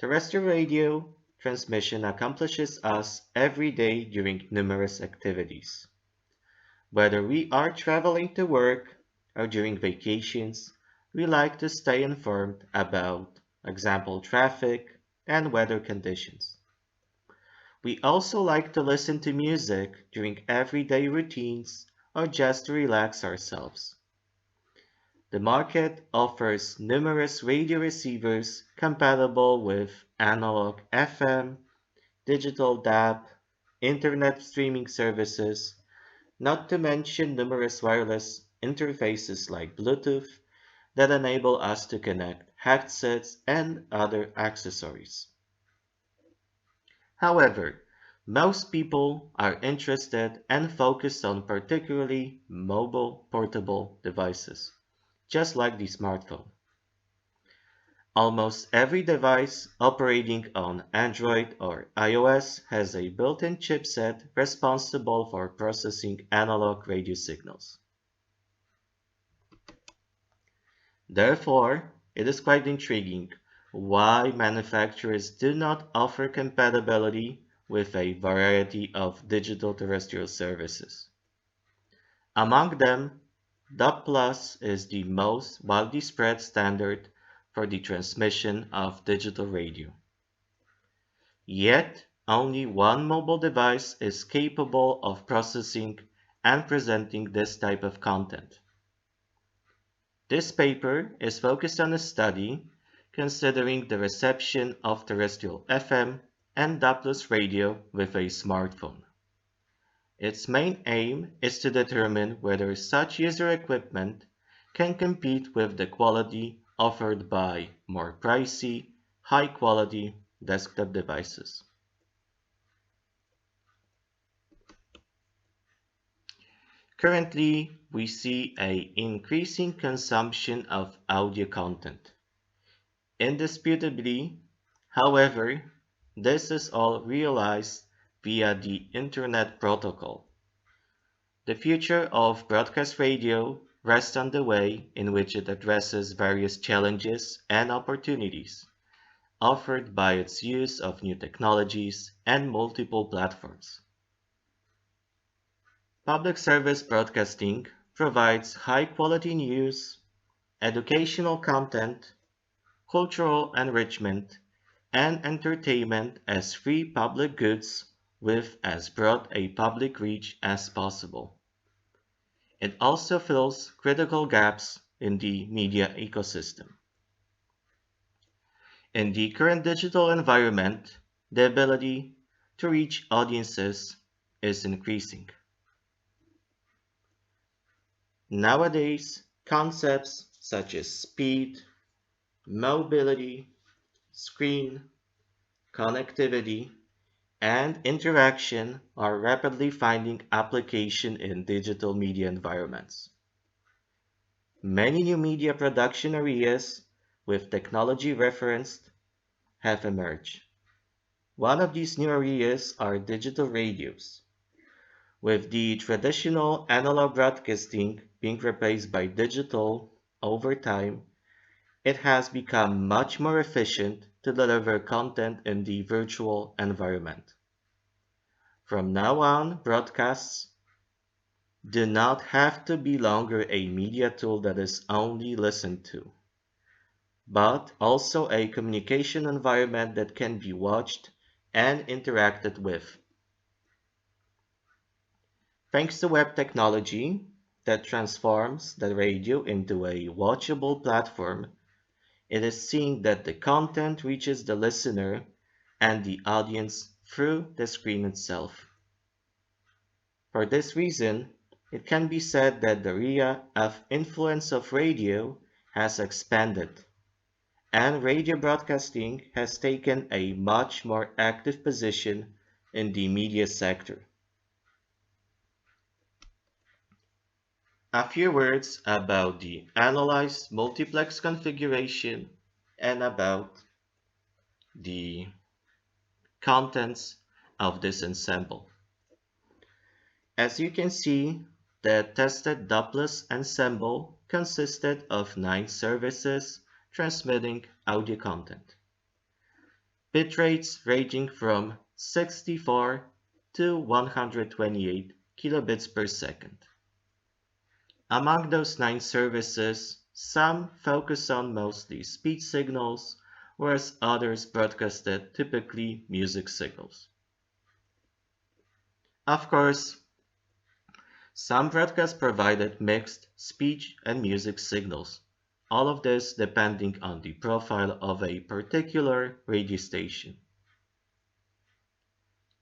Terrestrial radio transmission accomplishes us every day during numerous activities. Whether we are traveling to work or during vacations, we like to stay informed about, example, traffic and weather conditions. We also like to listen to music during everyday routines or just to relax ourselves. The market offers numerous radio receivers compatible with analog FM, digital DAB, internet streaming services, not to mention numerous wireless interfaces like Bluetooth that enable us to connect headsets and other accessories. However, most people are interested and focused on particularly mobile portable devices, just like the smartphone. Almost every device operating on Android or iOS has a built-in chipset responsible for processing analog radio signals. Therefore, it is quite intriguing why manufacturers do not offer compatibility with a variety of digital terrestrial services. Among them, DAB+ is the most widely spread standard for the transmission of digital radio. Yet, only one mobile device is capable of processing and presenting this type of content. This paper is focused on a study considering the reception of terrestrial FM and DAB+ radio with a smartphone. Its main aim is to determine whether such user equipment can compete with the quality offered by more pricey, high-quality desktop devices. Currently, we see an increasing consumption of audio content. Indisputably, however, this is all realized via the Internet Protocol. The future of broadcast radio rests on the way in which it addresses various challenges and opportunities offered by its use of new technologies and multiple platforms. Public service broadcasting provides high-quality news, educational content, cultural enrichment, and entertainment as free public goods with as broad a public reach as possible. It also fills critical gaps in the media ecosystem. In the current digital environment, the ability to reach audiences is increasing. Nowadays, concepts such as speed, mobility, screen, connectivity, and interaction are rapidly finding application in digital media environments. Many new media production areas with technology referenced have emerged. One of these new areas are digital radios, with the traditional analog broadcasting being replaced by digital over time. It has become much more efficient to deliver content in the virtual environment. From now on, broadcasts do not have to be longer a media tool that is only listened to, but also a communication environment that can be watched and interacted with. Thanks to web technology that transforms the radio into a watchable platform, it is seen that the content reaches the listener and the audience through the screen itself. For this reason, it can be said that the area of influence of radio has expanded, and radio broadcasting has taken a much more active position in the media sector. A few words about the analyzed multiplex configuration and about the contents of this ensemble. As you can see, the tested Doppler ensemble consisted of 9 services transmitting audio content. bit rates ranging from 64 to 128 kilobits per second. Among those 9 services, some focus on mostly speech signals, whereas others broadcasted typically music signals. Of course, some broadcasts provided mixed speech and music signals, all of this depending on the profile of a particular radio station.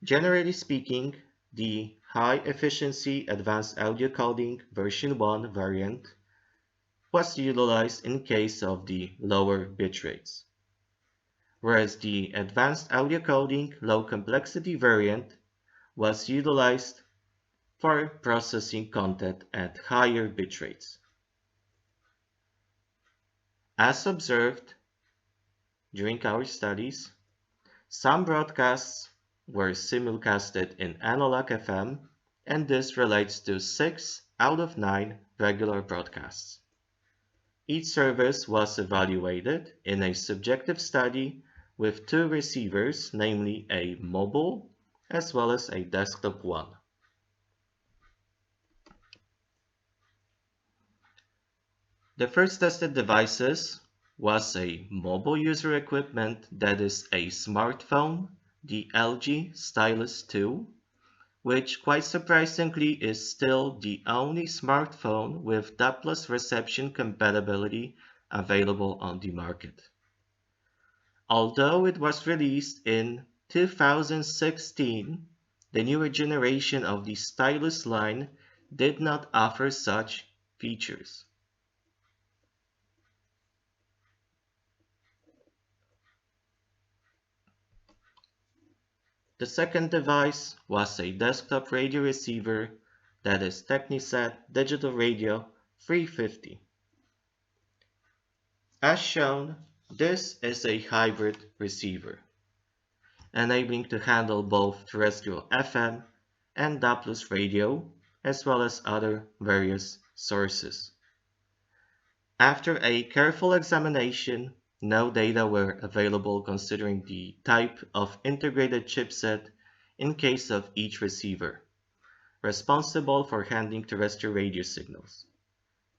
Generally speaking, the high-efficiency advanced audio coding version 1 variant was utilized in case of the lower bit rates, whereas the advanced audio coding low complexity variant was utilized for processing content at higher bit rates. As observed during our studies, some broadcasts were simulcasted in analog FM, and this relates to 6 out of 9 regular broadcasts. Each service was evaluated in a subjective study with 2 receivers, namely a mobile as well as a desktop one. The first tested devices was a mobile user equipment that is a smartphone, the LG Stylus 2, which quite surprisingly is still the only smartphone with Doppler reception compatibility available on the market. Although it was released in 2016, the newer generation of the Stylus line did not offer such features. The second device was a desktop radio receiver that is Technisat Digital Radio 350. As shown, this is a hybrid receiver, enabling to handle both terrestrial FM and Doppler radio, as well as other various sources. After a careful examination, no data were available considering the type of integrated chipset in case of each receiver, responsible for handling terrestrial radio signals.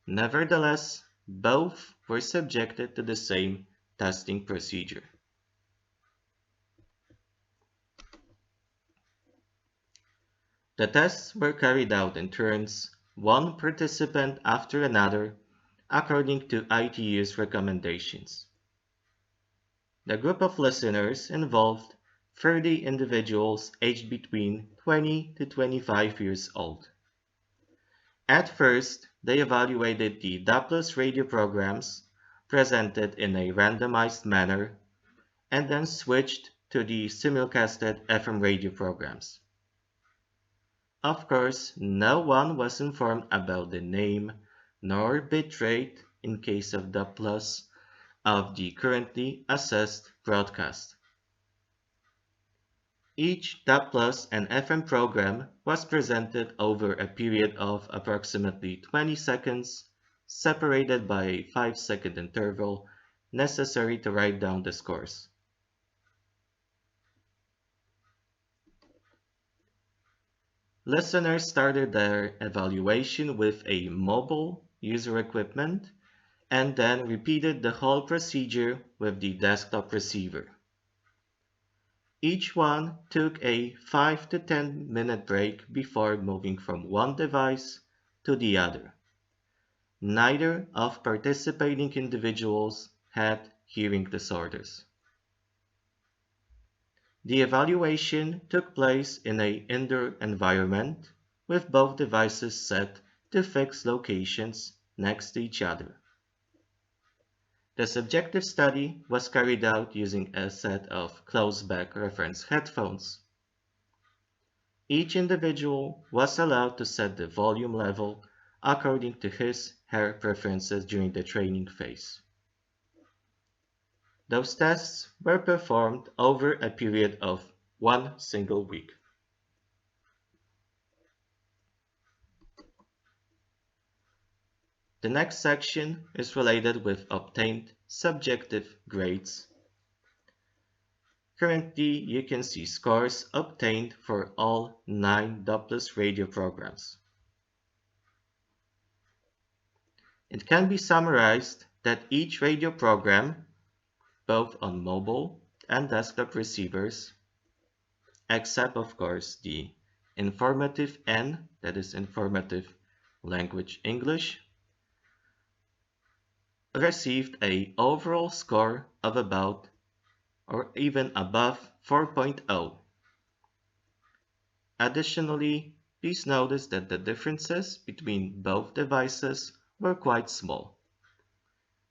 Nevertheless, both were subjected to the same testing procedure. The tests were carried out in turns, one participant after another, according to ITU's recommendations. The group of listeners involved 30 individuals aged between 20 to 25 years old. At first, they evaluated the Doppler radio programs presented in a randomized manner and then switched to the simulcasted FM radio programs. Of course, no one was informed about the name nor bitrate in case of Doppler of the currently assessed broadcast. Each Doppler and FM program was presented over a period of approximately 20 seconds, separated by a 5-second interval necessary to write down the scores. Listeners started their evaluation with a mobile user equipment and then repeated the whole procedure with the desktop receiver. Each one took a 5 to 10 minute break before moving from one device to the other. Neither of participating individuals had hearing disorders. The evaluation took place in an indoor environment with both devices set to fixed locations next to each other. The subjective study was carried out using a set of closed-back reference headphones. Each individual was allowed to set the volume level according to his/her preferences during the training phase. Those tests were performed over a period of 1 single week. The next section is related with obtained subjective grades. Currently, you can see scores obtained for all 9 Doppler radio programs. It can be summarized that each radio program, both on mobile and desktop receivers, except of course the informative N, that is informative language English, received an overall score of about or even above 4.0. Additionally, please notice that the differences between both devices were quite small.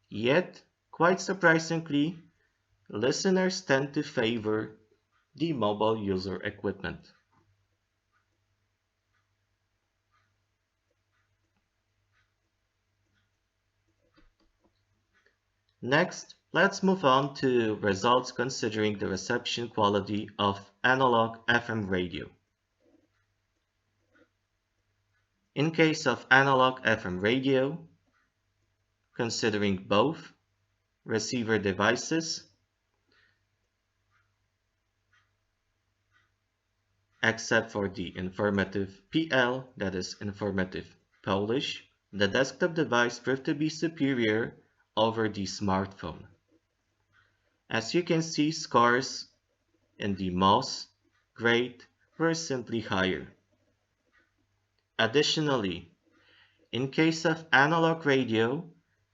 Yet, quite surprisingly, listeners tend to favor the mobile user equipment. Next, let's move on to results considering the reception quality of analog FM radio. In case of analog FM radio, considering both receiver devices, except for the informative PL, that is informative Polish, the desktop device proved to be superior over the smartphone. As you can see, scores in the most grade were simply higher. Additionally, in case of analog radio,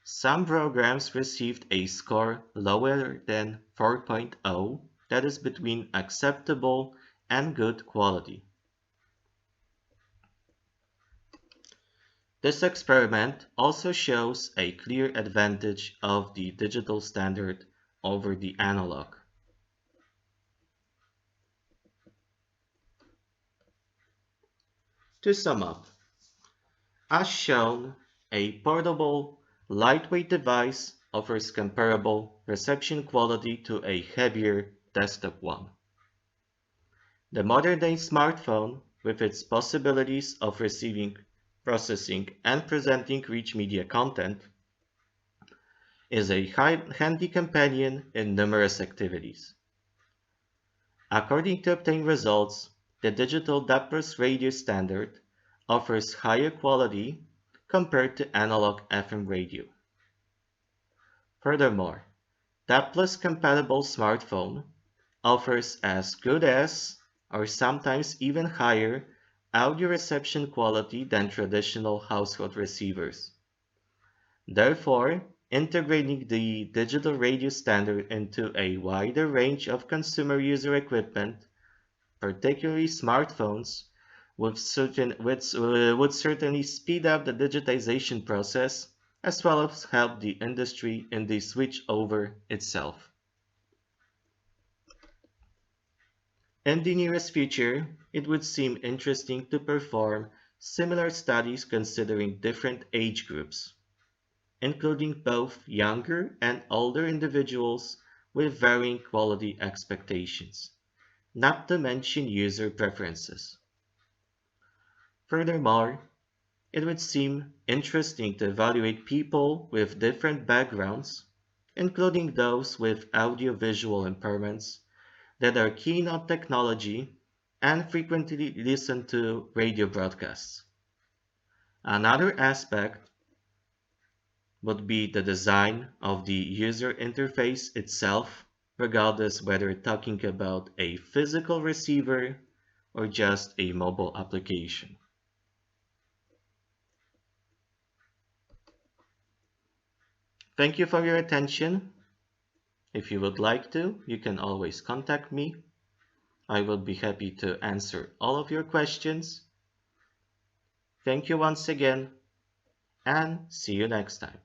some programs received a score lower than 4.0, that is between acceptable and good quality. This experiment also shows a clear advantage of the digital standard over the analog. To sum up, as shown, a portable, lightweight device offers comparable reception quality to a heavier desktop one. The modern-day smartphone, with its possibilities of receiving, processing, and presenting rich media content, is a handy companion in numerous activities. According to obtained results, the digital Doppler radio standard offers higher quality compared to analog FM radio. Furthermore, Doppler compatible smartphone offers as good as, or sometimes even higher, audio reception quality than traditional household receivers. Therefore, integrating the digital radio standard into a wider range of consumer user equipment, particularly smartphones, would certainly speed up the digitization process as well as help the industry in the switch over itself. In the nearest future, it would seem interesting to perform similar studies considering different age groups, including both younger and older individuals with varying quality expectations, not to mention user preferences. Furthermore, it would seem interesting to evaluate people with different backgrounds, including those with audiovisual impairments, that are keen on technology and frequently listen to radio broadcasts. Another aspect would be the design of the user interface itself, regardless whether talking about a physical receiver or just a mobile application. Thank you for your attention. If you would like to, you can always contact me. I will be happy to answer all of your questions. Thank you once again, and see you next time.